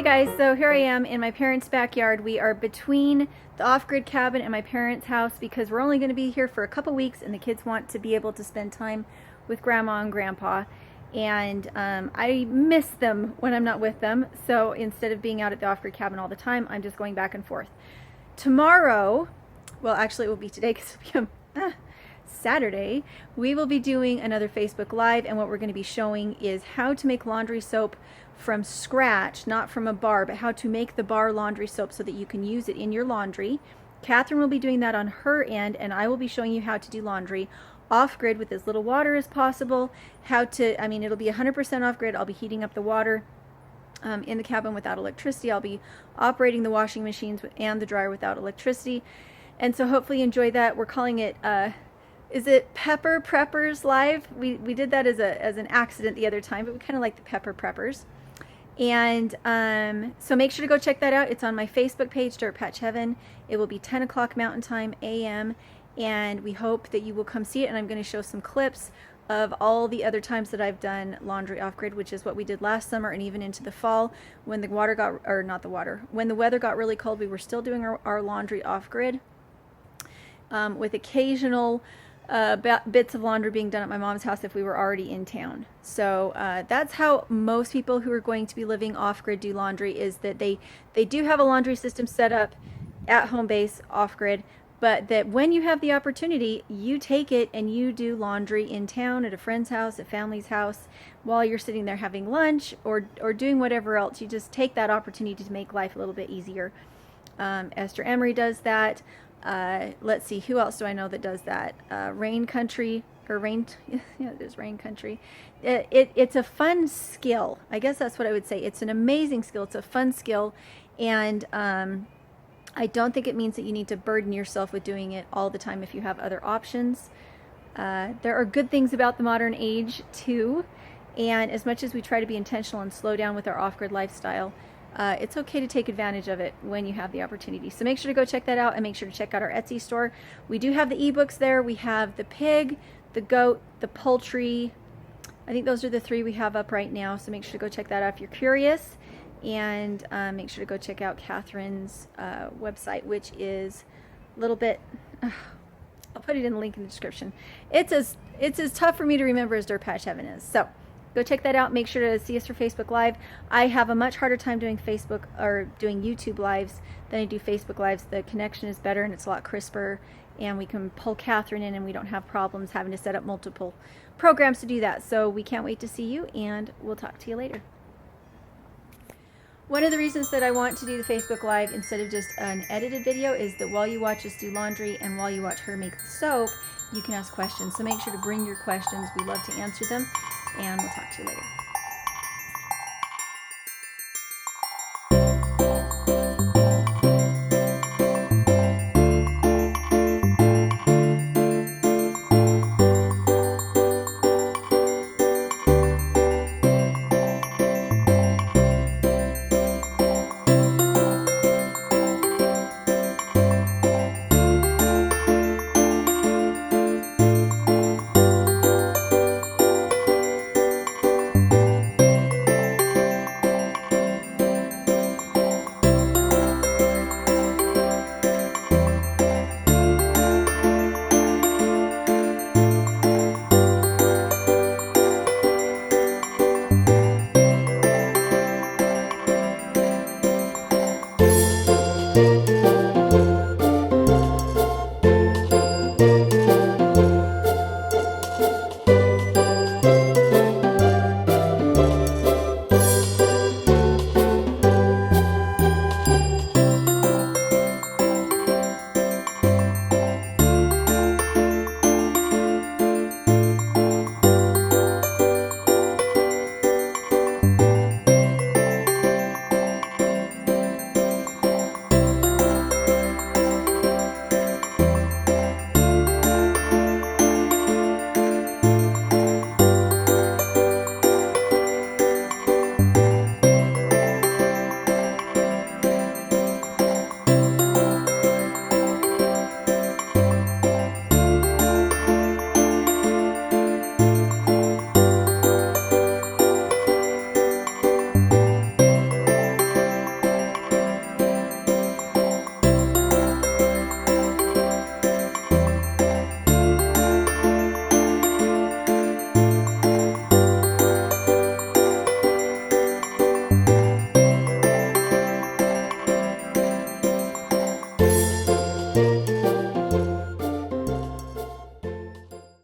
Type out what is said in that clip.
Hey guys, so here I am in my parents' backyard. We are between the off-grid cabin and my parents' house because we're only going to be here for a couple weeks and the kids want to be able to spend time with grandma and grandpa. And I miss them when I'm not with them, so instead of being out at the off-grid cabin all the time, I'm just going back and forth. Tomorrow, well actually it will be today because it'll be Saturday, we will be doing another Facebook Live, and what we're going to be showing is how to make laundry soap from scratch, not from a bar, but how to make the bar laundry soap so that you can use it in your laundry. Catherine will be doing that on her end, and I will be showing you how to do laundry off-grid with as little water as possible. It'll be 100% off-grid. I'll be heating up the water in the cabin without electricity. I'll be operating the washing machines and the dryer without electricity. And so hopefully you enjoy that. We're calling it, is it Pepper Preppers Live? We did that as an accident the other time, but we kind of like the Pepper Preppers. And so make sure to go check that out. It's on my Facebook page, Dirtpatcheaven. It will be 10 o'clock Mountain Time a.m. and we hope that you will come see it. And I'm going to show some clips of all the other times that I've done laundry off-grid, which is what we did last summer and even into the fall when the water got, or not the water, when the weather got really cold. We were still doing our laundry off-grid with occasional bits of laundry being done at my mom's house if we were already in town. So that's how most people who are going to be living off-grid do laundry, is that they do have a laundry system set up at home base off-grid, but that when you have the opportunity, you take it and you do laundry in town at a friend's house, at family's house, while you're sitting there having lunch or doing whatever else. You just take that opportunity to make life a little bit easier. Esther Emery does that. Let's see, who else do I know that does that? Rain Country, or Rain, yeah, there's Rain Country. It's a fun skill. I guess that's what I would say. It's an amazing skill. It's a fun skill. And I don't think it means that you need to burden yourself with doing it all the time if you have other options. There are good things about the modern age too. And as much as we try to be intentional and slow down with our off-grid lifestyle, it's okay to take advantage of it when you have the opportunity. So make sure to go check that out, and make sure to check out our Etsy store. We do have the ebooks there. We have the pig, the goat, the poultry. I think those are the three we have up right now. So make sure to go check that out if you're curious. And make sure to go check out Catherine's website, which is a little bit, I'll put it in the link in the description. It's as tough for me to remember as Dirtpatcheaven is. So go check that out. Make sure to see us for Facebook Live. I have a much harder time doing Facebook or doing YouTube Lives than I do Facebook Lives. The connection is better and it's a lot crisper, and we can pull Catherine in and we don't have problems having to set up multiple programs to do that. So we can't wait to see you, and we'll talk to you later. One of the reasons that I want to do the Facebook Live instead of just an edited video is that while you watch us do laundry and while you watch her make the soap, you can ask questions. So make sure to bring your questions. We love to answer them, and we'll talk to you later.